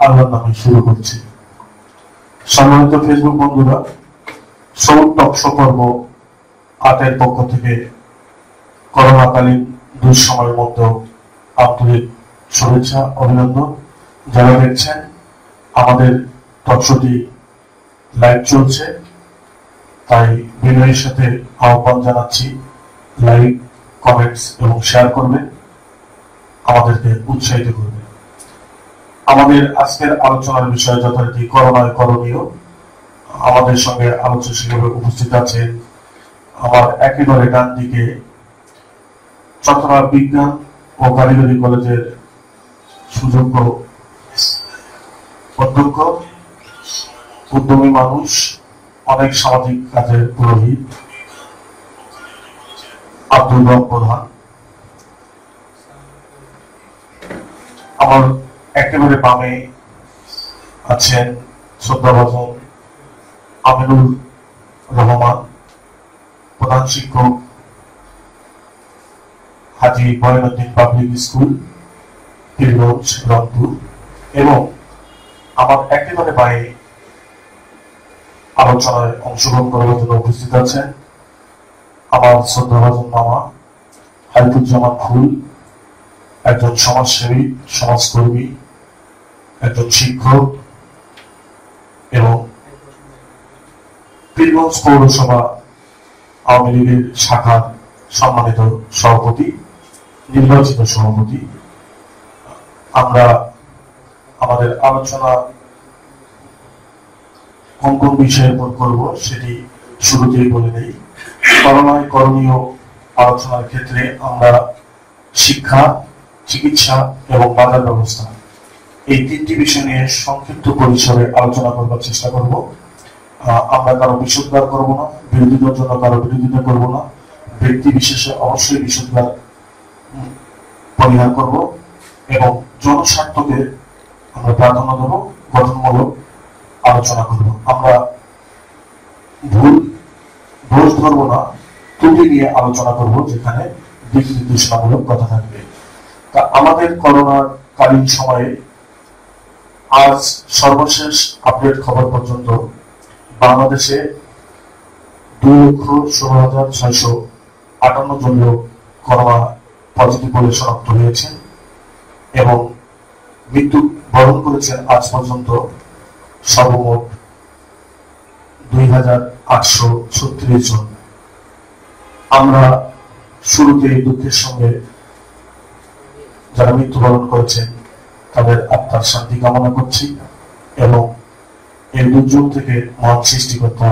আল্লাহর নামে শুরু করছি। সম্মানিত ফেসবুক বন্ধুরা, সৌর টকশো পর্ব 8 পক্ষ থেকে করোনাকালীন দুঃসময়ের মধ্যেও আন্তরিক শুভেচ্ছা অভিনন্দন। যারা দেখছেন, আমাদের টকশোটি লাইভ চলছে, তাই বিনয়ের সাথে আহ্বান জানাচ্ছি লাইক, কমেন্টস এবং শেয়ার করবেন, আমাদেরকে উৎসাহিত করবেন। আমাদের আজকের আলোচনার বিষয় যথারীতি করোনায় করণীয়। আমাদের সঙ্গে আলোচক হিসেবে উপস্থিত আছেন আমার একেবারে ডান দিকে চট্টগ্রাম বিজ্ঞান ও কারিগরি কলেজের সুযোগ্য অধ্যক্ষ, উদ্যমী মানুষ, অনেক সামাজিক কাজের পুরোহিত আব্দুল রব প্রধান। আমার একেবারে বামে আছেন শ্রদ্ধাভাজন আমিনুল রহমান, প্রধান শিক্ষক, হাজী মঈনুদ্দিন পাবলিক স্কুল, পীরগঞ্জ, রংপুর। এবং আমার একেবারে বামে আলোচনায় অংশগ্রহণ করার জন্য উপস্থিত আছেন আমার শ্রদ্ধাভাজন মামা হাইফুজ্জামান ফুল, একজন সমাজসেবী, সমাজকর্মী, একজন শিক্ষক এবং পীরগঞ্জ পৌরসভা আওয়ামী লীগের শাখার সম্মানিত সভাপতি, নির্বাচিত সভাপতি। আমরা আমাদের আলোচনা কোন কোন বিষয়ের উপর করব সেটি শুরুতেই বলে নেই। করোনায় করণীয় আলোচনার ক্ষেত্রে আমরা শিক্ষা, চিকিৎসা এবং বাজার ব্যবস্থা, এই তিনটি বিষয় নিয়ে সংক্ষিপ্ত পরিসরে আলোচনা করবার চেষ্টা করব। আমরা কারো বিশোদ্গার করব না, বিরোধীদের জন্য কারো বিরোধিতা করব না, ব্যক্তি বিশেষে অবশ্যই বিশোদ্গার পরিহার করব এবং জনস্বার্থকে আমরা প্রাধান্য দেব, গঠনমূলক আলোচনা করব। আমরা ভুল দোষ ধরবো না, ত্রুটি নিয়ে আলোচনা করব, যেখানে দিক নির্দেশনামূলক কথা থাকবে। তা আমাদের করোনার কালীন সময়ে আজ সর্বশেষ আপডেট খবর পর্যন্ত বাংলাদেশে 2,16,658 জন লোক করোনা পজিটিভ বলে শনাক্ত হয়েছে এবং মৃত্যু বরণ করেছেন আজ পর্যন্ত সর্বমোট 2,836 জন। আমরা শুরুতে দুঃখের সঙ্গে যারা মৃত্যুবরণ করেছেন তাদের আত্মার শান্তি কামনা করছি এবং এই দুর্যোগ থেকে মহান সৃষ্টিকর্তা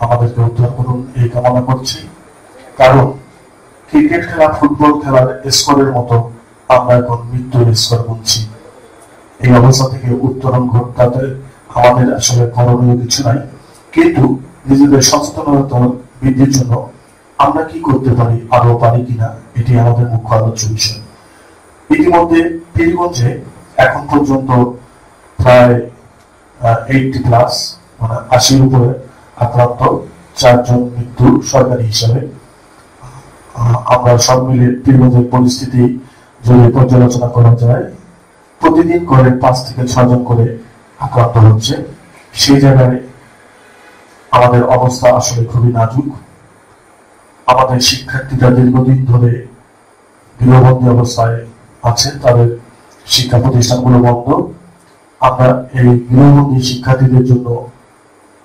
আমাদেরকে উদ্ধার করুন এই কামনা করছি। কারণ ক্রিকেট খেলা, ফুটবল খেলার স্কোরের মতো আমরা এখন মৃত্যুর স্কোর গুনছি। এই অবস্থা থেকে উত্তরণ ঘটাতে আমাদের আসলে করণীয় কিছু নাই, কিন্তু নিজেদের সচেতনতা বৃদ্ধির জন্য আমরা কি করতে পারি, আরো পারি কিনা, এটি আমাদের মুখ্য আলোচ্য বিষয়। ইতিমধ্যে পীরগঞ্জে এখন পর্যন্ত প্রায় 80+, মানে 80-র উপরে আক্রান্ত, 4 জন মৃত্যু সরকারি হিসাবে। আমরা সব মিলে পীরগঞ্জের পরিস্থিতি যদি পর্যালোচনা করা যায়, প্রতিদিন করে 5 থেকে 6 জন করে আক্রান্ত হচ্ছে। সেই জায়গায় আমাদের অবস্থা আসলে খুবই নাজুক। আমাদের শিক্ষার্থীরা দীর্ঘদিন ধরে গৃহবন্দী অবস্থায় আছেন, তাদের শিক্ষা প্রতিষ্ঠানগুলো বন্ধ। আমরা এই গৃহবন্দী শিক্ষার্থীদের জন্য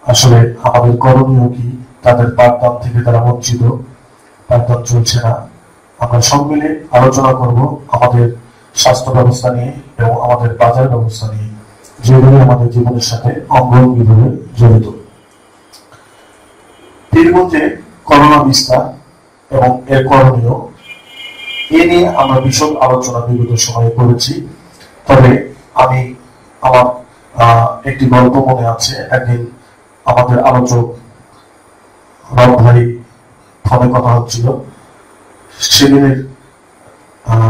আসলে আমাদের করণীয় কি, তাদের পাঠদান থেকে তারা বঞ্চিত, পাঠদান চলছে না। আমরা সব মিলে আলোচনা করব আমাদের স্বাস্থ্য ব্যবস্থা নিয়ে এবং আমাদের বাজার ব্যবস্থা নিয়ে, যেগুলো আমাদের জীবনের সাথে অঙ্গাঙ্গিভাবে জড়িত। পীরগঞ্জে করোনা বিস্তার এবং এর করণীয়, এ নিয়ে আমরা বিশদ আলোচনা বিগত সময়ে করেছি। তবে আমি আমার একটি গল্প মনে আছে। একদিন আমাদের আলোচক রব ভাই ফোনে কথা হচ্ছিল, সেদিনের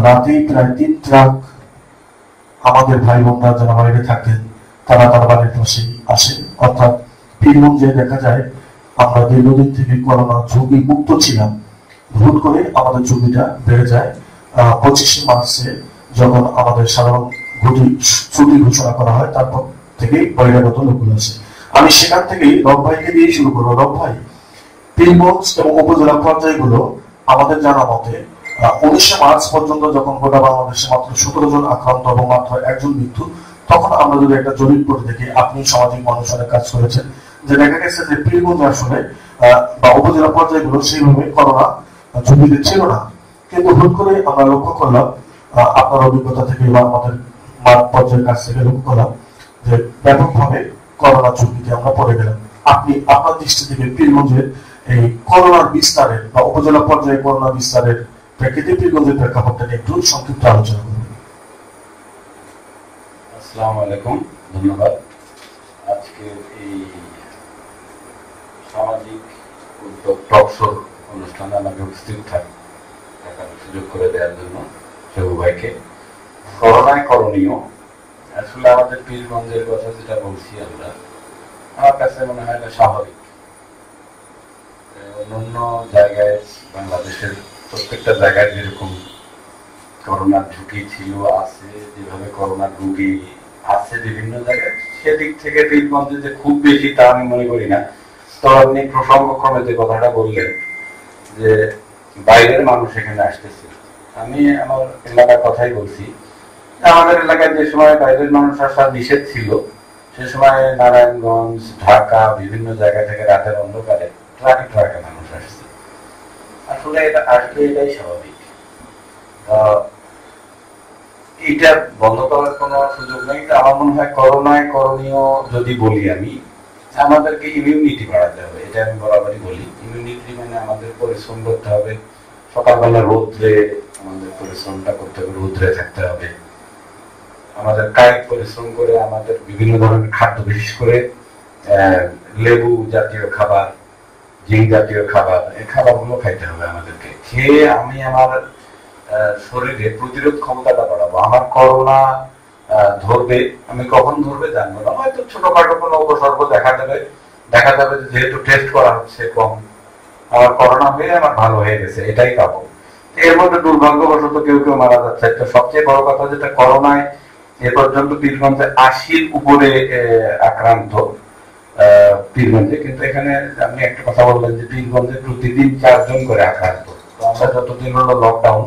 রাতেই প্রায় 3 ট্রাক আমাদের ভাই বোনরা যারা বাইরে থাকেন তারা তার বাড়ির পাশেই আসে। অর্থাৎ পীরগঞ্জে দেখা যায় আমরা দীর্ঘদিন থেকে করোনা ঝুঁকি মুক্ত ছিলাম, ভুল করে আমাদের ঝুঁকিটা বেড়ে যায় 25শে মার্চে, যখন আমাদের সাধারণ ছুটি ঘোষণা করা হয়, তারপর থেকেই বহিরাগত লোকগুলো আছে। আমি সেখান থেকেই রব ভাইকে দিয়ে শুরু করবো। রব ভাই, পীরগঞ্জ এবং উপজেলা পর্যায়গুলো আমাদের জানা মতে 19 মার্চ পর্যন্ত যখন গোটা বাংলাদেশে মাত্র 17 জন আক্রান্ত এবং মাত্র 1 জন মৃত্যু, তখন আমরা যদি একটা জরিপ করে দেখি, আপনি সামাজিক মানুষের কাজ করেছেন, যে দেখা গেছে যে পীরগঞ্জ আসলে বা উপজেলা পর্যায়গুলো সেইভাবে করোনা ঝুঁকিতে ছিল না। কিন্তু হুট করে আমরা লক্ষ্য করলাম, আপনার অভিজ্ঞতা থেকে বা আমাদের মাঠ পর্যায়ের কাছ থেকে লক্ষ্য করলাম যে ব্যাপকভাবে করোনা ঝুঁকিতে আমরা পড়ে গেলাম। আপনি আপনার দৃষ্টি থেকে পীরগঞ্জের এই করোনার বিস্তারের বা উপজেলা পর্যায়ে করোনা বিস্তারের প্রেক্ষিতে পীরগঞ্জের প্রেক্ষাপটটা একটু সংক্ষিপ্ত আলোচনা করবেন। আসসালামু আলাইকুম, ধন্যবাদ। আজকে এই সামাজিক উদ্যোগ টকশোর অনুষ্ঠানে আমাকে উপস্থিত থাকার সুযোগ করে দেওয়ার জন্য সেবু ভাইকে। করোনায় করণীয়, আসলে আমাদের পীরগঞ্জের কথা যেটা বলছি আমরা, আমার কাছে মনে হয় না স্বাভাবিক। অন্যান্য জায়গায় বাংলাদেশের প্রত্যেকটা জায়গায় যেরকম করোনার ঝুঁকি ছিল, আছে, যেভাবে করোনার রোগী আছে বিভিন্ন জায়গায়, সেদিক থেকে পীরগঞ্জে যে খুব বেশি তা আমি মনে করি না। তো আপনি প্রসঙ্গক্রমে যে কথাটা বললেন যে বাইরের মানুষ এখানে আসতেছে, আমি আমার এলাকার কথাই বলছি। আমাদের এলাকায় যে সময় বাইরের মানুষ আসা নিষেধ ছিল, সে সময় নারায়ণগঞ্জ, ঢাকা, বিভিন্ন জায়গা থেকে রাতের অন্ধকারে ট্রাকে ট্রাকে মানুষ আসছে। আসলে এটা আসলে এটাই স্বাভাবিক। এটা বন্ধ করার কোন সুযোগ নেই। আমার মনে হয় করোনায় করণীয় যদি বলি আমি, আমাদেরকে ইমিউনিটি বাড়াতে হবে। এটা আমি বরাবরই বলি। ইমিউনিটি মানে আমাদের পরিশ্রম করতে হবে। সকালবেলা রোদ্রে আমাদের পরিশ্রমটা করতে হবে, রোদ্রে থাকতে হবে। আমাদের কায়িক পরিশ্রম করে আমাদের বিভিন্ন ধরনের খাদ্য, বিশেষ করে লেবু জাতীয় খাবার, জিঙ্ক জাতীয় খাবার, এই খাবারগুলো খাইতে হবে আমাদেরকে। খেয়ে আমি আমার শরীরে প্রতিরোধ ক্ষমতাটা বাড়াবো। আমার করোনা ধরবে, আমি কখন ধরবে জানবো না, হয়তো ছোটখাটো কোনো উপসর্গ দেখা যাবে যেহেতু টেস্ট করা হচ্ছে কম, আমার করোনা হয়ে আমার ভালো হয়ে গেছে, এটাই পাবো। এর মধ্যে দুর্ভাগ্যবশত কেউ কেউ মারা যাচ্ছে। একটা সবচেয়ে বড় কথা যেটা, করোনায় এ পর্যন্ত পীরগঞ্জে 80-র উপরে আক্রান্ত পীরগঞ্জে। কিন্তু এখানে আপনি একটা কথা বললেন যে পীরগঞ্জে প্রতিদিন 4 জন করে আক্রান্ত। তো আমরা যতদিন হলো লকডাউন,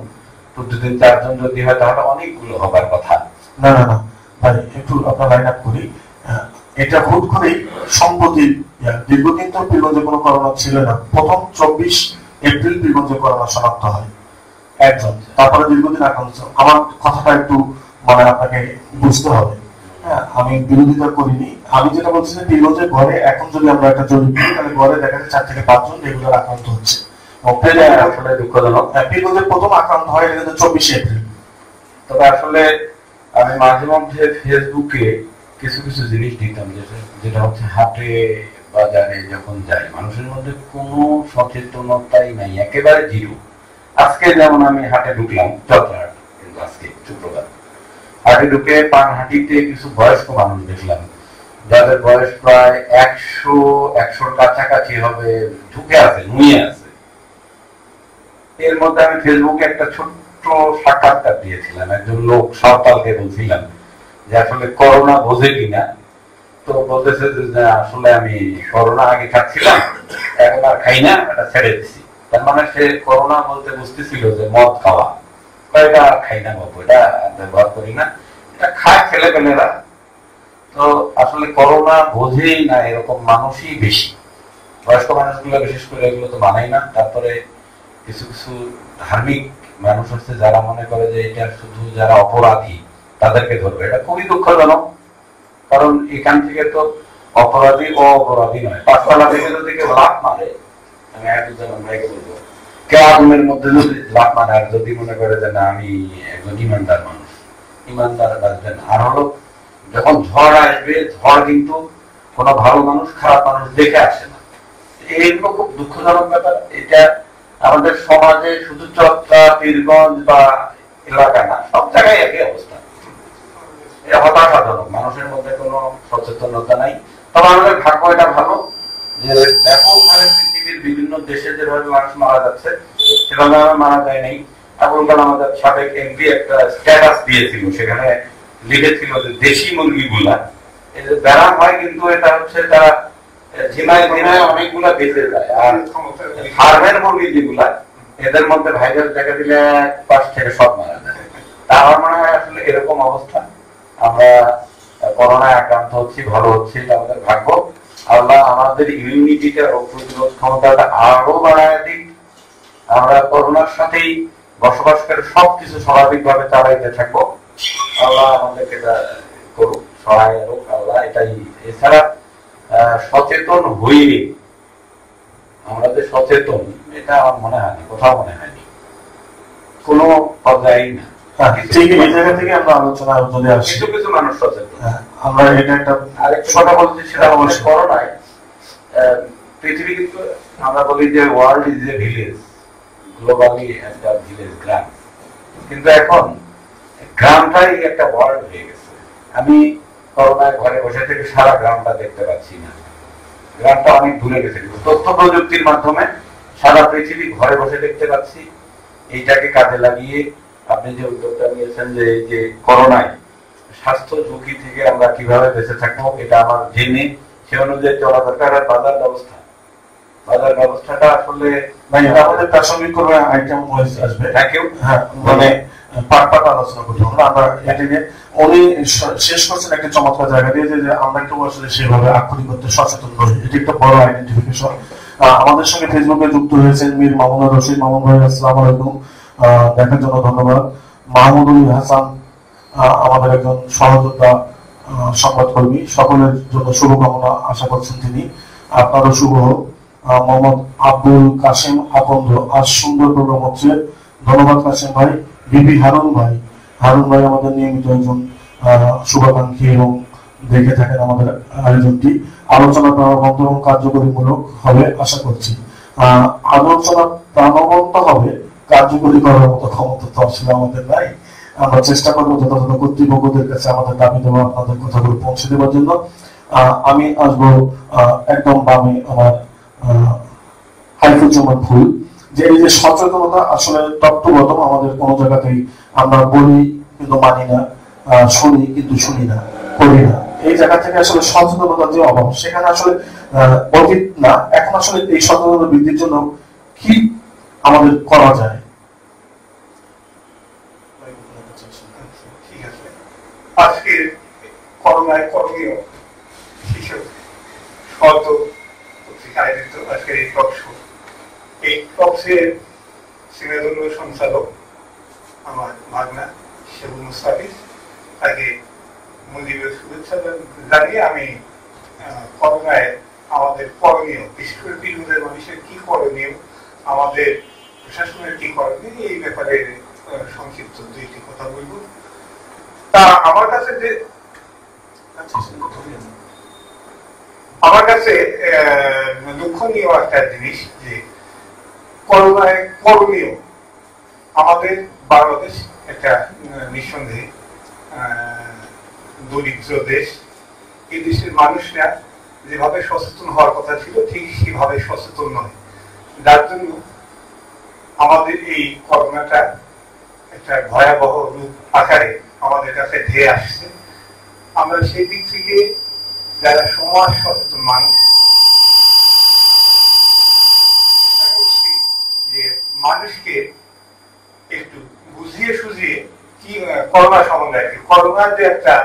প্রতিদিন 4 জন যদি হয় তাহলে অনেকগুলো হবার কথা। না না না ভাই, একটু আপনার লাইন আপ করি। এটা হুট করেই সম্প্রতি, দীর্ঘদিন তো পীরগঞ্জে কোনো করোনা ছিল না। প্রথম 24 এপ্রিল পীরগঞ্জে করোনা শনাক্ত হয় একজন, তারপরে দীর্ঘদিন আক্রান্ত। আমার কথাটা একটু মানে আপনাকে বুঝতে হবে। হ্যাঁ, আমি বিরোধিতা করিনি। আমি যেটা বলছি যে পীরগঞ্জের ঘরে এখন যদি আমরা একটা জরিপ করি, তাহলে ঘরে দেখা যায় 4 থেকে 5 জন রেগুলার আক্রান্ত হচ্ছে। আসলে দুঃখজনক। পীরগঞ্জের প্রথম আক্রান্ত হয় এটা 24 এপ্রিল। তবে আসলে আমি মাঝে মধ্যে ফেসবুকে কিছু কিছু জিনিস দিতাম, যেটা হচ্ছে হাটে বাজারে যখন যাই, মানুষের মধ্যে কোনো সচেতনতাই নাই, একেবারে জিরো। আজকে যেমন আমি হাটে ঢুকলাম, চট্টগ্রাম, কিন্তু আজকে শুক্রবার, হাটে ঢুকে পানহাটিতে কিছু বয়স্ক মানুষ দেখলাম, যাদের বয়স প্রায় 100-100-র কাছাকাছি হবে, ঢুকে আছে, নুয়ে আছে। এর মধ্যে আমি ফেসবুকে একটা ছোট্ট সাক্ষাৎকার দিয়েছিলাম, একজন লোক সাঁওতালকে বলছিলাম যে আসলে করোনা বোঝে কিনা। তো বলতেছে যে আসলে আমি করোনা আগে খাচ্ছিলাম, এখন আর খাই না, এটা ছেড়ে দিচ্ছি। তার মানে সে করোনা বলতে বুঝতেছিল যে মদ খাওয়া, এটা খাই না বাবু, এটা ব্যবহার করি না, এটা খায় ছেলেপেলেরা। তো আসলে করোনা বোঝেই না এরকম মানুষই বেশি, বয়স্ক মানুষগুলো বিশেষ করে এগুলো তো মানাই না। তারপরে কিছু কিছু ধার্মিক মানুষ হচ্ছে যারা মনে করে যে এটা শুধু যারা অপরাধী তাদেরকে ধরবে। এটা খুবই দুঃখজনক, কারণ এখান থেকে তো অপরাধী ও অপরাধী নয়। 5তলা থেকে যদি কেউ লাফ মারে, আমি একজন ভাইকে বলবো, কেউ আগুনের মধ্যে যদি লাফ মারে আর যদি মনে করে যে না আমি একজন ইমানদার মানুষ, ইমানদার বাঁচবেন। আর হলো যখন ঝড় আসবে, ঝড় কিন্তু কোনো ভালো মানুষ খারাপ মানুষ দেখে আসে না। এইগুলো খুব দুঃখজনক ব্যাপার। এটা আমাদের সমাজে শুধু চট্টগ্রাম, পীরগঞ্জ বা এলাকা না, সব জায়গায় একই অবস্থা। এটা হতাশাজনক, মানুষের মধ্যে কোনো সচেতনতা নাই। তবে আমাদের ভাগ্য এটা ভালো যে ব্যাপকভাবে পৃথিবীর বিভিন্ন দেশে যেভাবে মানুষ মারা যাচ্ছে সেভাবে মারা যায় নাই। আবুল কালাম আজাদ সাবেক এমপি একটা স্ট্যাটাস দিয়েছিল, সেখানে লিখেছিল যে দেশি মুরগিগুলা এই যে ব্যারাম হয়, কিন্তু এটা হচ্ছে তারা ঝিনায় ঝিনায় অনেকগুলা বেঁচে যায়। আর ফার্মের মুরগি যেগুলা, এদের মধ্যে ভাইরাস দেখা দিলে এক পাশ থেকে সব মারা যায়। তা আমার মনে হয় আসলে এরকম অবস্থা। আমরা করোনায় আক্রান্ত হচ্ছি, ভালো হচ্ছে, এটা আমাদের ভাগ্য। আল্লাহ আমাদের ইমিউনিটিটা ও প্রতিরোধ ক্ষমতাটা আরো বাড়ায় দিক। আমরা করোনার সাথেই বসবাস করে সবকিছু স্বাভাবিকভাবে চালাইতে থাকবো। আল্লাহ আমাদেরকে করুক, সহায় হোক আল্লাহ, এটাই। এছাড়া সচেতন হইলে, আমরা যে সচেতন, এটা আমার মনে হয়নি, কোথাও মনে হয়নি, কোনো পর্যায়েই না। ঠিক এই জায়গা থেকে আমরা আলোচনা যদি আসি, কিছু কিছু মানুষ সচেতন। আমরা এটা একটা আরেকটা কথা বলছি, সেটা অবশ্যই করোনায় পৃথিবী কিন্তু আমরা বলি যে world is a village, globally একটা ভিলেজ, গ্রাম। কিন্তু এখন গ্রামটাই একটা ওয়ার্ল্ড হয়ে গেছে। আমি করোনায় ঘরে বসে থেকে সারা গ্রামটা দেখতে পাচ্ছি না, গ্রামটা অনেক দূরে গেছে। তথ্য প্রযুক্তির মাধ্যমে সারা পৃথিবী ঘরে বসে দেখতে পাচ্ছি। এইটাকে কাজে লাগিয়ে আপনি যে উদ্যোগটা নিয়েছেন যে এই যে করোনায় স্বাস্থ্য ঝুঁকি থেকে আমরা কিভাবে বেঁচে থাকবো, এটা আমার জেনে সে অনুযায়ী চলা দরকার। আর বাজার ব্যবস্থাটা আসলে আমাদের প্রাসঙ্গিক কোনো আইটেম আসবে, মানে পাট আলোচনা করতে হবে। আমরা এটা নিয়ে উনি শেষ করছেন একটা চমৎকার জায়গা দিয়ে, যে আমরা একটু আসলে সেভাবে আক্ষরিক করতে সচেতন নই, এটি একটা বড় আইডেন্টিফিকেশন। আমাদের সঙ্গে ফেসবুকে যুক্ত হয়েছেন মীর মামুন রশিদ। মামুন ভাই আসসালামু আলাইকুম, দেখার জন্য ধন্যবাদ। মাহমুদুল হাসান আমাদের একজন সহযোদ্ধা সংবাদকর্মী, সকলের জন্য শুভকামনা আশা করছেন তিনি, আপনারও শুভ হোক। মোহাম্মদ আব্দুল কাসেম আকন্দ, আজ সুন্দর প্রোগ্রাম হচ্ছে, ধন্যবাদ কাসেম ভাই। বিপি হারুন ভাই আমাদের নিয়মিত একজন শুভাকাঙ্ক্ষী এবং দেখে থাকেন আমাদের আয়োজনটি। আলোচনা প্রাণবন্ত এবং কার্যকরীমূলক হবে আশা করছি। আলোচনা প্রাণবন্ত হবে, কার্যকরী করার মতো ক্ষমতা তো আসলে আমাদের নাই। আমরা চেষ্টা করবো যথাযথ কর্তৃপক্ষদের কাছে আমাদের দাবি দেওয়া, আপনাদের কথাগুলো পৌঁছে দেওয়ার জন্য। আমি আসবো একদম বামে আমার হাইফুজ্জামান ফুল, যে এই যে সচেতনতা আসলে তত্ত্বগত, আমাদের কোনো জায়গাতেই আমরা বলি কিন্তু মানি না, শুনি কিন্তু শুনি না, করি না। এই জায়গা থেকে আসলে সচেতনতার যে অভাব, সেখানে আসলে অতীত না, এখন আসলে এই সচেতনতা বৃদ্ধির জন্য কি আমাদের করা যায়? ঠিক আছে, আজকে করোনায় করণীয় শিশু শত পত্রিকা আয়োজিত আজকের এই টক শো, এই টক শোয়ের সিনেদলীয় সঞ্চালক আমার ভাগনা শেবুল মুস্তাফিজ, তাকে মুজিবের শুভেচ্ছা জানিয়ে আমি করোনায় আমাদের করণীয়, বিশেষ করে বিরোধের মানুষের কি করণীয়, আমাদের প্রশাসনের কি করণীয়, এই ব্যাপারে সংক্ষিপ্ত দুইটি কথা বলব। তা আমার কাছে দুঃখনীয় একটা জিনিস যে করোনায় করণীয়, আমাদের বাংলাদেশ একটা নিঃসন্দেহে দরিদ্র দেশ। এই দেশের মানুষরা যেভাবে সচেতন হওয়ার কথা ছিল ঠিক সেভাবে সচেতন নয়, যার জন্য আমাদের এই করোনাটা একটা ভয়াবহ রূপ আকারে আমাদের কাছে ধেয়ে আসছে। আমরা সেই দিক থেকে যারা সমাজ সচেতন মানুষ, যে মানুষকে একটু বুঝিয়ে সুঝিয়ে কি করোনা সম্বন্ধে, করোনা যে একটা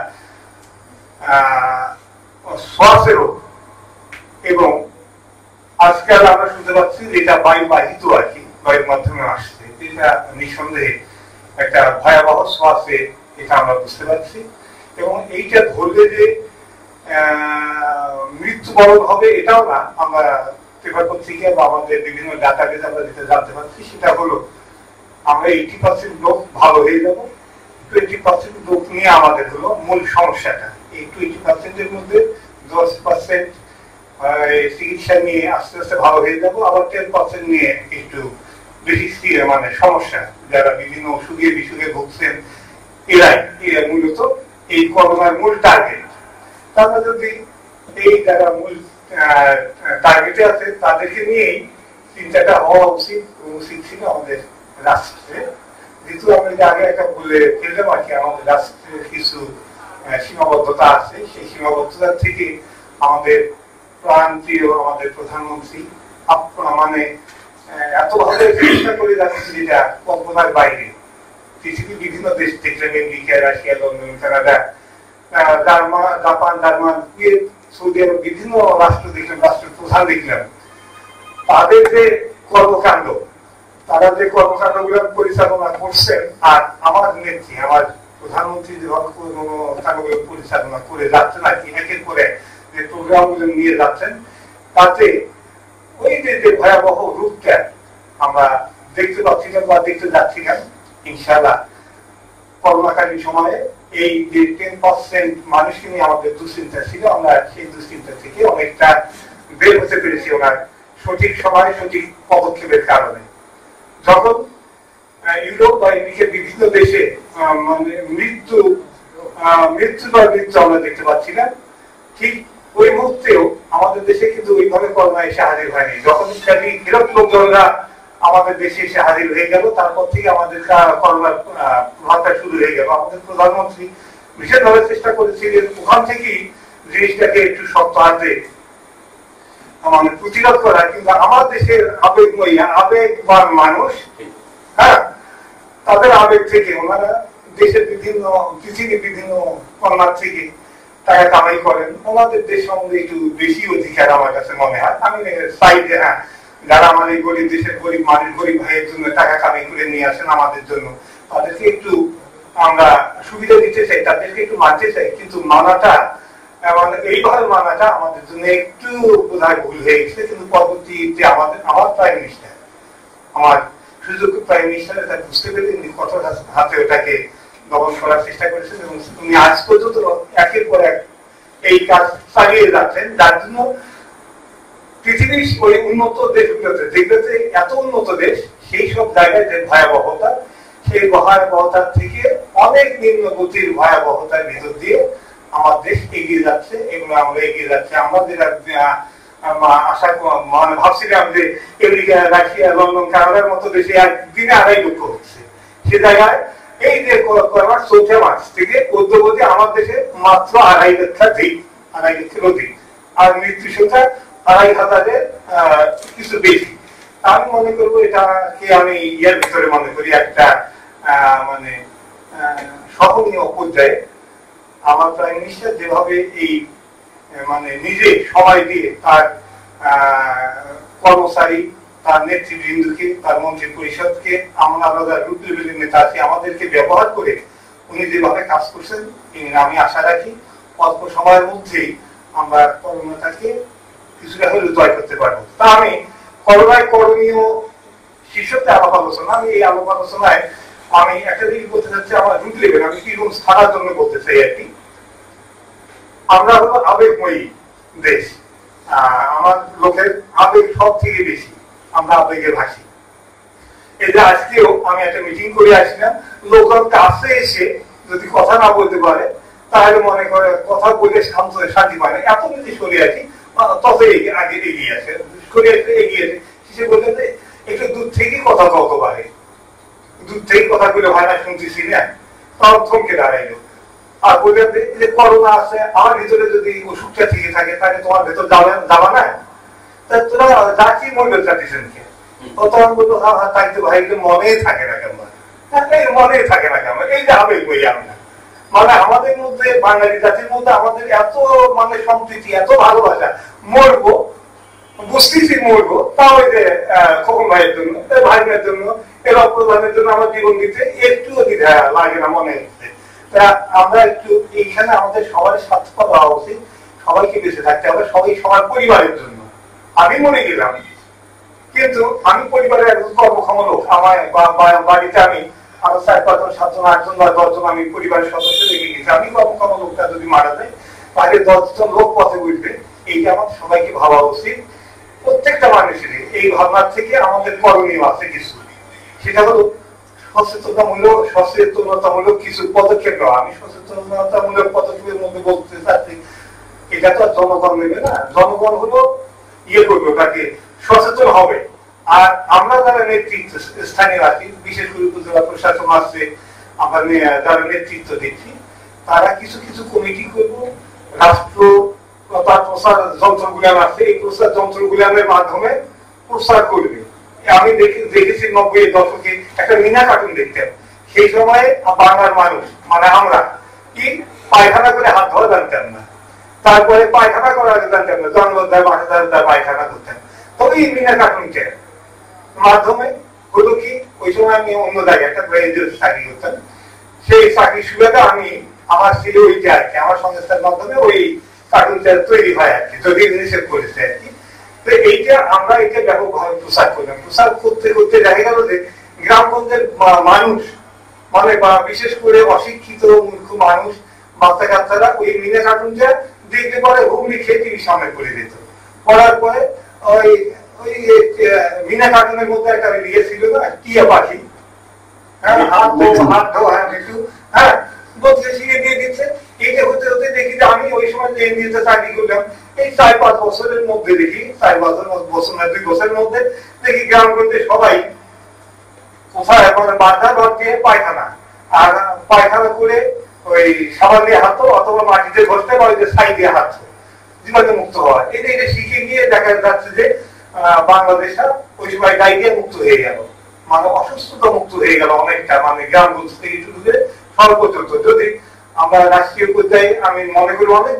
শ্বাসের রোগ, এবং আজকাল আমরা শুনতে পাচ্ছি যে এটা বায়ুবাহিত আর কি, বায়ুর মাধ্যমে আসছে, এটা নিঃসন্দেহে একটা ভয়াবহ শ্বাসে, এটা আমরা বুঝতে পারছি। এবং এইটা ধরলে যে মৃত্যুবরণ হবে এটাও না, আমরা পেপার পত্রিকা বা আমাদের বিভিন্ন ডাটাবেজ আমরা যেটা জানতে পারছি সেটা হলো আমরা 80% লোক ভালো হয়ে যাবো, 20% লোক নিয়ে আমাদের হলো মূল সমস্যাটা। এই 20% মধ্যে 10% চিকিৎসা নিয়ে আস্তে আস্তে ভালো হয়ে যাবো, আবার 10% নিয়ে একটু বেশি মানে সমস্যা, যারা বিভিন্ন অসুখে বিসুখে ভুগছেন, এরাই মূলত এই করোনার মূল টার্গেট। তারা যদি এই যারা মূল টার্গেটে আছে তাদেরকে নিয়েই চিন্তাটা হওয়া উচিত ছিল আমাদের রাষ্ট্রে, যেহেতু আমরা যে আগে একটা বলে ফেললাম আর কি, আমাদের রাষ্ট্রের কিছু সীমাবদ্ধতা আছে, সেই সীমাবদ্ধতা থেকে আমাদের প্রান্তীয় আমাদের প্রধানমন্ত্রী মানে এতভাবে চেষ্টা করে যাচ্ছে যেটা কল্পনার বাইরে। পৃথিবীর বিভিন্ন দেশ দেখলেন, America, Russia, London, Canada, Japan, German, সৌদি আরব, বিভিন্ন রাষ্ট্র দেখলাম, রাষ্ট্র প্রধান দেখলাম, তাদের যে কর্মকাণ্ড, তারা যে কর্মকাণ্ড গুলো পরিচালনা করছেন, আর আমার নেত্রী আমার প্রধানমন্ত্রী যেভাবে কর্মকাণ্ডগুলো পরিচালনা করে যাচ্ছেন আর কি, একের পরে যে প্রোগ্রাম গুলো নিয়ে যাচ্ছেন, তাতে ওই যে ভয়াবহ রূপটা আমরা দেখতে পাচ্ছিলাম বা দেখতে যাচ্ছিলাম, ইনশাআল্লাহ করোনাকালীন সময়ে এই যে 10% মানুষকে নিয়ে আমাদের দুশ্চিন্তা ছিল, আমরা সেই দুশ্চিন্তা থেকে অনেকটা বের হতে পেরেছি ওনার সঠিক সময় সঠিক পদক্ষেপের কারণে। যখন ইউরোপ বা আমেরিকার বিভিন্ন দেশে মানে মৃত্যু আমরা দেখতে পাচ্ছি না, ঠিক ওই মুহূর্তেও আমাদের দেশে কিন্তু ওইভাবে করোনা এসে হাজির হয়নি। যখন ফেরত লোকজনরা আমাদের দেশে এসে হাজির হয়ে গেল, তারপর থেকে আমাদের করোনার প্রভাবটা শুরু হয়ে গেল। আমাদের প্রধানমন্ত্রী বিশেষভাবে চেষ্টা করেছিলেন ওখান থেকেই জিনিসটাকে একটু শক্ত হাতে মানে প্রতিরোধ করা, কিন্তু আমার দেশের আবেগময়ী আবেগবান মানুষ, হ্যাঁ, তাদের আবেগ থেকে ওনারা দেশের বিভিন্ন পৃথিবীর বিভিন্ন কর্নার থেকে টাকা কামাই করেন। ওনাদের দেশ সম্বন্ধে একটু বেশি অধিকার আমার কাছে মনে হয়। আমি সাইডে, হ্যাঁ, যারা আমার এই গরিব দেশের গরিব মানুষ, গরিব ভাইয়ের জন্য টাকা কামাই করে নিয়ে আসেন আমাদের জন্য, তাদেরকে একটু আমরা সুবিধা দিতে চাই, তাদেরকে একটু মানতে চাই, কিন্তু মানাটা মানে এইভাবে মানাটা আমাদের জন্য একটু বোধহয় ভুল হয়ে গেছে। কিন্তু পরবর্তীতে আমার প্রাইম মিনিস্টার, আমার সুযোগ্য প্রাইম মিনিস্টার এটা বুঝতে পেরে তিনি কঠোর হাতে ওটাকে দমন করার চেষ্টা করেছেন এবং উনি আজ পর্যন্ত একের পর এক এই কাজ চালিয়ে যাচ্ছেন, যার জন্য পৃথিবীর ওই উন্নত দেশগুলোতে, যেগুলোতে এত উন্নত দেশ, সেই সব জায়গায় যে ভয়াবহতা, সেই ভয়াবহতার থেকে অনেক নিম্ন গতির ভয়াবহতার ভিতর দিয়ে আমার দেশ এগিয়ে যাচ্ছে। এগুলো আমরা এগিয়ে যাচ্ছে। আমরা যেটা আশা মানে ভাবছিলাম যে আমেরিকা, রাশিয়া, লন্ডন, কানাডার মতো দেশে একদিনে 2.5 লক্ষ হচ্ছে, সে জায়গায় এই যে করোনার 4 মাস থেকে অদ্যবধি আমার দেশে মাত্র 2.5 লক্ষের অধিক, আর মৃত্যু সংখ্যা 2,500-এর কিছু বেশি। আমি মনে করবো এটাকে আমি ইয়ার ভিতরে মনে করি একটা মানে সহনীয় পর্যায়ে আমার প্রাইম মিনিস্টার যেভাবে এই মানে নিজে সময় দিয়ে তার কর্মচারী, তার নেতৃবৃন্দকে, তার মন্ত্রী পরিষদকে, আমরা রুট লেভেলের নেতা আছি, আমাদেরকে ব্যবহার করে উনি যেভাবে কাজ করছেন, আমি আশা রাখি অল্প সময়ের মধ্যেই আমরা করোনাটাকে কিছুটা হলেও জয় করতে পারবো। তা আমি করোনায় করণীয় শীর্ষকে আলাপ আলোচনা, আমি এই আলাপ আলোচনায় আমি একটা জিনিস বলতে চাচ্ছি, আমার রুট লেভেল আমি কিরকম ছাড়ার জন্য বলতে চাই আর কি। আমরা হলো আবেগময়ী দেশ, আমার লোকের আবেগ সব থেকে বেশি, আমরা আবেগে ভাসি। এই যে আজকেও আমি একটা মিটিং করে আসলাম, লোকের কাছে এসে যদি কথা না বলতে পারে তাহলে মনে করে কথা বলে শান্তি পায় না, এত যদি সরে আছি তত আগে এগিয়ে আসে, সরে আসলে এগিয়ে আসে। সে বলতে যে একটু দূর থেকে কথা বলতে পারে, দূর থেকে কথা বলে হয় না, শুনতেছি না, তখন থমকে দাঁড়াইলো আর বললেন যে করোনা আছে, আমার ভিতরে যদি অসুখটা থেকে থাকে তাহলে তোমার ভেতর যাবা না, তোরা যাচ্ছি মনে চাচ্ছেন কে? তখন বললো হ্যাঁ হ্যাঁ, তাই তো ভাই মনেই থাকে না কেন, মনেই থাকে না কেন, এই যে আবেগ বই আমরা মানে আমাদের মধ্যে, বাঙালি জাতির মধ্যে আমাদের এত মানে সম্প্রীতি, এত ভালোবাসা, মরবো বুঝতেছি মরবো, তাও ওই যে খোকন ভাইয়ের জন্য, ভাইয়ের জন্য, এর অপ্রধানের জন্য আমার জীবন দিতে একটুও দ্বিধা লাগে না মনে হচ্ছে। আমরা একটু এইখানে আমাদের সবাই স্বার্থপর হওয়া উচিত, সবাইকে বেঁচে থাকতে হবে, সবাই সবার পরিবারের জন্য। আমি মনে গেলাম, কিন্তু আমি পরিবারের একজন কর্মক্ষম লোক, আমার বাড়িতে আমি আরো 4-5 জন, 7 জন, 8 জন বা 10 জন আমি পরিবারের সদস্য রেখে গেছি। আমি কর্মক্ষম লোকটা যদি মারা যায় তাহলে 10 জন লোক পথে উঠবে, এইটা আমার সবাইকে ভাবা উচিত। প্রত্যেকটা মানুষের এই ভাবনার থেকে আমাদের করণীয় আছে কিছু, সেটা হলো সচেতনতামূলক কিছু পদক্ষেপ নেওয়া। আমি সচেতনতামূলক পদক্ষেপের মধ্যে বলতে চাচ্ছি, এটা তো জনগণ নেবে না, জনগণ হলো ইয়ে করবে, ওটাকে সচেতন হবে, আর আমরা যারা নেতৃত্ব স্থানীয় আছি, বিশেষ করে উপজেলা প্রশাসন আছে, আমরা যারা নেতৃত্ব দিচ্ছি, তারা কিছু কিছু কমিটি করব, রাষ্ট্র তার প্রচার যন্ত্রগুলান আছে, এই প্রচার যন্ত্রগুলানের মাধ্যমে প্রচার করবে। আমি দেখেছি 90-এর দশকে একটা মিনা কার্টুন দেখতাম, সেই সময় বাংলার মানুষ মানে আমরা কি পায়খানা করে হাত ধোয়া জানতাম না, তারপরে পায়খানা করা জানতাম না, জন্মদায় বাসাদার পায়খানা করতাম। তবে এই মিনা কার্টুনটার মাধ্যমে হলো কি, ওই সময় আমি অন্য জায়গায় একটা চাকরি করতাম, সেই চাকরির সুবিধা আমি আমার ছিল ওইটা আর কি, আমার সংস্থার মাধ্যমে ওই কার্টুনটা তৈরি হয় আর কি, যদি নিষেধ করেছে আর কি। তো এইটা আমরা এটা ব্যাপকভাবে প্রচার করলাম, প্রচার করতে করতে দেখা গেল যে গ্রামগঞ্জের মানুষ মানে বা বিশেষ করে অশিক্ষিত মূর্খ মানুষ, বাচ্চা কাচ্চারা ওই মিনা কার্টুনটা দেখতে পরে হুগলি খেয়ে টিভির সামনে করে দিত। করার পরে ওই ওই মিনা কার্টুনের মধ্যে একটা ইয়ে ছিল না, টিয়া পাখি, হ্যাঁ হাত ধোয়া কিছু, হ্যাঁ বলতে শিখে দিয়ে দিচ্ছে। এটা হতে হতে দেখি যে আমি ওই সময় এনজিওতে চাকরি করলাম, এই 4-5 বছরের মধ্যে দেখি, 4 বছর না 2 বছরের মধ্যে দেখি গ্রামগঞ্জে সবাই কোথায় বাধা ঘরকে পায়খানা, আর পায়খানা করে ওই সাবান দিয়ে হাত অথবা মাটিতে ঘষতে বা ওই যে ছাই দিয়ে হাত জীবাণু মুক্ত হওয়া। এটা শিখে গিয়ে দেখা যাচ্ছে যে বাংলাদেশ ওই সময় ডায়রিয়া মুক্ত হয়ে গেল, মানে অসুস্থতা মুক্ত হয়ে গেল অনেকটা, মানে গ্রামগঞ্জ থেকে শুরু করে সর্বত্র। যদি আমরা রাষ্ট্রীয় পর্যায়ে আমি মনে করি অনেক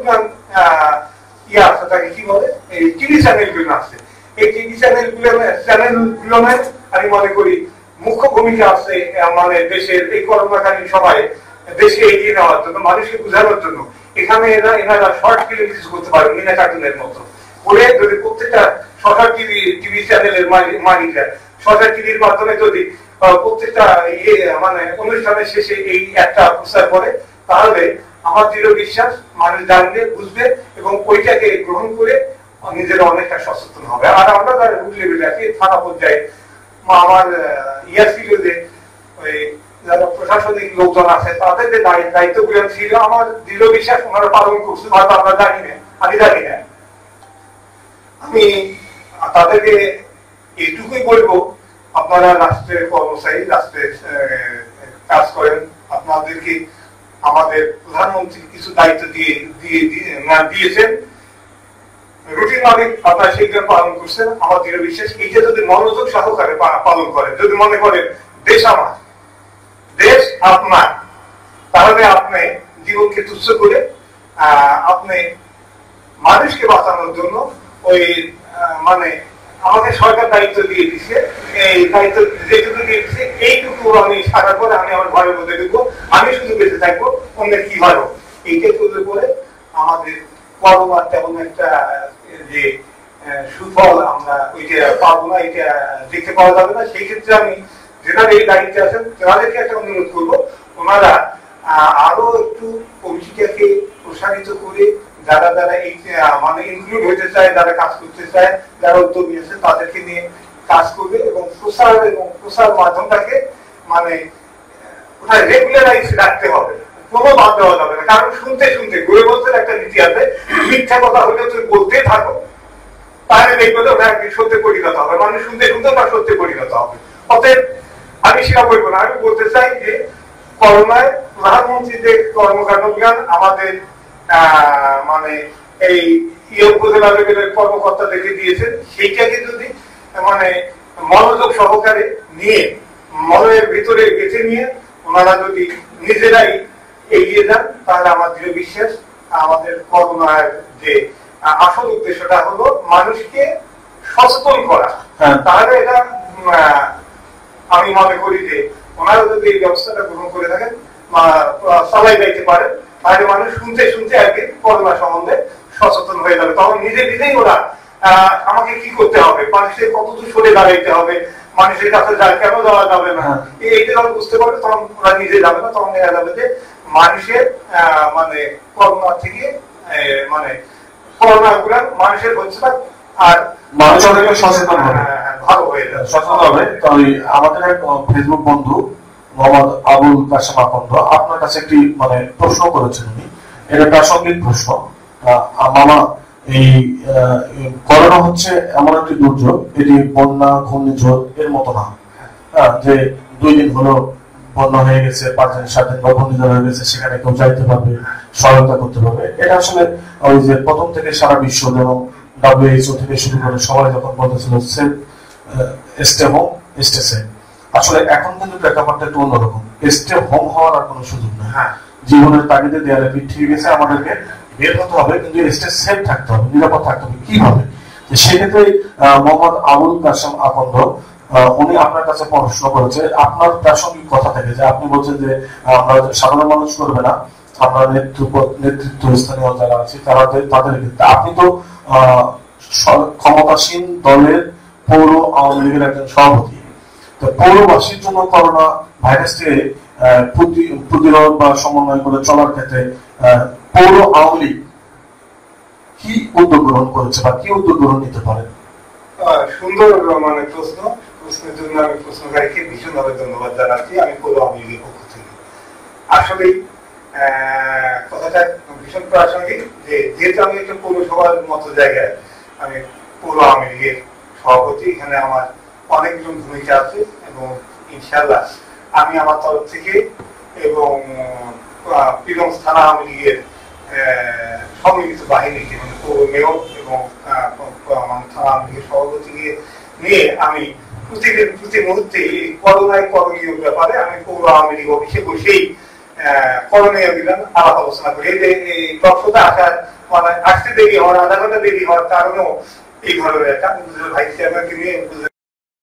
ইয়ে আছে, তাকে কি বলে এই টিভি চ্যানেল গুলো আছে, এই টিভি চ্যানেল গুলো আমি মনে করি মুখ্য ভূমিকা আছে, মানে দেশের এই করোনাকালীন সময়ে দেশকে এগিয়ে নেওয়ার জন্য, মানুষকে বোঝানোর জন্য। এখানে এনারা শর্ট ফিল্ম কিছু করতে পারবে মিনা কার্টুনের মতো করে, যদি প্রত্যেকটা সরকার টিভি চ্যানেলের মালিকরা সরকার টিভির মাধ্যমে যদি প্রত্যেকটা ইয়ে মানে অনুষ্ঠানের শেষে এই একটা প্রচার করে, তাহলে আমার দৃঢ় বিশ্বাস মানুষ জানবে, বুঝবে এবং ওইটাকে গ্রহণ করে নিজেরা অনেকটা সচেতন হবে। আর আমরা যারা রুট লেভেলে আছি, থানা পর্যায়ে আমার ইয়া ছিল যে ওই যারা প্রশাসনিক লোকজন আছে, তাদের যে দায়িত্বগুলো ছিল, আমার দৃঢ় বিশ্বাস ওনারা পালন করছে, হয়তো আমরা জানি না, আমি জানি না। আমি তাদেরকে এইটুকুই বলবো, আপনারা রাষ্ট্রের কর্মচারী, রাষ্ট্রের কাজ করেন, আপনাদেরকে আমাদের প্রধানমন্ত্রী কিছু দায়িত্ব দিয়েছেন, রুটিন মাফিক আপনারা সেইটা পালন করছেন। আমার দৃঢ় বিশ্বাস এইটা যদি মনোযোগ সহকারে পালন করেন, যদি মনে করেন দেশ আমার, দেশ আপনার, তাহলে আপনি জীবনকে তুচ্ছ করে আপনি মানুষকে বাঁচানোর জন্য ওই মানে আমাকে সরকার দায়িত্ব দিয়ে দিচ্ছে, এই দায়িত্ব যেটুকু দিয়ে দিচ্ছে এইটুকু আমি সারার পরে আমি আমার ঘরের মধ্যে ঢুকবো, আমি শুধু বেঁচে থাকবো, অন্যের কি ভালো। এইটা করলে পরে আমাদের করোনার তেমন একটা যে সুফল আমরা ওইটা পাবো না, এটা দেখতে পাওয়া যাবে না। সেই ক্ষেত্রে আমি যেনারা এই দায়িত্বে আছেন তাদেরকে একটা অনুরোধ করবো, ওনারা আরো একটু কমিটিটাকে প্রসারিত করে যারা যারা এই মানে ইনক্লুড হতে চায়, যারা কাজ করতে চায়, যারা উদ্যোগ নিয়েছে তাদেরকে নিয়ে কাজ করবে এবং প্রসার মাধ্যমটাকে মানে ওটা রেগুলারাইজ রাখতে হবে, কোনো বাদ দেওয়া যাবে না। কারণ শুনতে শুনতে গড়ে বলতে একটা নীতি আছে, মিথ্যা কথা হলে তুমি বলতে থাকো, তাহলে দেখবে ওটা একদিন সত্যি পরিণত হবে, মানুষ শুনতে শুনতে বা সত্যি পরিণত হবে। অতএব আমি সেটা বলবো না, আমি বলতে চাই যে করোনায় প্রধানমন্ত্রী যে কর্মকাণ্ড আমাদের মানে এই উপজেলা লেভেলের কর্মকর্তাদেরকে দিয়েছেন, সেইটাকে যদি মানে মনোযোগ সহকারে নিয়ে মনের ভিতরে গেঁথে নিয়ে ওনারা যদি নিজেরাই এগিয়ে যান, তাহলে আমার দৃঢ় বিশ্বাস আমাদের করোনার যে আসল উদ্দেশ্যটা হলো মানুষকে সচেতন করা, তাহলে এটা আমি মনে করি যে ওনারা যদি এই ব্যবস্থাটা গ্রহণ করে থাকেন চালাই যাইতে পারেন, তাহলে মানুষ শুনতে শুনতে একদিন করোনা সম্বন্ধে সচেতন হয়ে যাবে। তখন নিজে নিজেই ওরা আমাকে কি করতে হবে, মানুষের কতদূর সরে দাঁড়াইতে হবে, মানুষের কাছে কেন যাওয়া যাবে না, এইটা যখন বুঝতে পারবে তখন ওরা নিজে যাবে না, তখন দেখা যাবে যে মানুষের মানে করোনা থেকে মানে করোনা গুলা মানুষের হচ্ছে না, আর মানুষ অনেক সচেতন হবে, ভালো হয়ে যাবে, সচেতন হবে। তো আমাদের এক ফেসবুক বন্ধু মোহাম্মদ আবুল কাশেম আকন্দ আপনার কাছে একটি মানে প্রশ্ন করেছেন, উনি এটা প্রাসঙ্গিক প্রশ্ন। মামা এই করোনা হচ্ছে এমন একটি দুর্যোগ, এটি বন্যা ঘূর্ণিঝড় এর মতো না যে 2 দিন হলো বন্যা হয়ে গেছে, 5 দিন 7 দিন বা ঘূর্ণিঝড় হয়ে গেছে, সেখানে কেউ যাইতে পারবে, সহায়তা করতে পারবে। এটা আসলে ওই যে প্রথম থেকে সারা বিশ্ব এবং WHO থেকে শুরু করে সবাই যখন বলতেছিল safe stay home stay safe, আসলে এখন কিন্তু প্রেক্ষাপটটা একটু অন্যরকম। স্টে হোম হওয়ার আর কোনো সুযোগ নেই। জীবনের তাগিদে দেয়ালে পিঠ ঠিক গেছে, আমাদেরকে বের হতে হবে, কিন্তু স্টে সেফ থাকতে হবে, নিরাপদ থাকতে হবে। কিভাবে? সেক্ষেত্রে মোহাম্মদ আবুল কাসেম আকন্দ উনি আপনার কাছে প্রশ্ন করেছে আপনার প্রাসঙ্গিক কথা থেকে, যে আপনি বলছেন যে আমরা সাধারণ মানুষ করবে না, আমরা নেতৃত্ব স্থানীয় যারা আছে তাদের ক্ষেত্রে আপনি তো ক্ষমতাসীন দলের পৌর আওয়ামী লীগের একজন সভাপতি, তো পৌরবাসীর জন্য করোনা ভাইরাসকে প্রতিরোধ বা সমন্বয় করে চলার ক্ষেত্রে পৌর আওয়ামী লীগ কি উদ্যোগ গ্রহণ করেছে বা কি উদ্যোগ গ্রহণ নিতে পারে? সুন্দর প্রশ্নের জন্য আমি প্রশ্নকারীকে ভীষণভাবে ধন্যবাদ জানাচ্ছি। আমি পৌর আওয়ামী লীগের পক্ষ থেকে আসলে কথাটা ভীষণ প্রাসঙ্গিক, যেহেতু আমি একটা পৌরসভার মতো জায়গায়, আমি পৌর আওয়ামী লীগের সভাপতি, এখানে আমার অনেকজন ভূমিকা আছে এবং ইনশাআল্লাহ আমি আমার তরফ থেকে এবং পীরগঞ্জ থানা আওয়ামী লীগের সম্মিলিত বাহিনীকে, মানে পৌর মেয়র এবং থানা আওয়ামী লীগের সভাপতিকে নিয়ে আমি প্রতি মুহূর্তে করোনায় করণীয় ব্যাপারে আমি পৌর আওয়ামী লীগ অফিসে বসেই করণীয় বিধান আলাপ আলোচনা করি। এই তথ্যটা আসার মানে আসতে দেরি হওয়ার, 1/2 ঘন্টা দেরি হওয়ার কারণেও এই ধরনের একটা ভাইস চেয়ারম্যানকে নিয়ে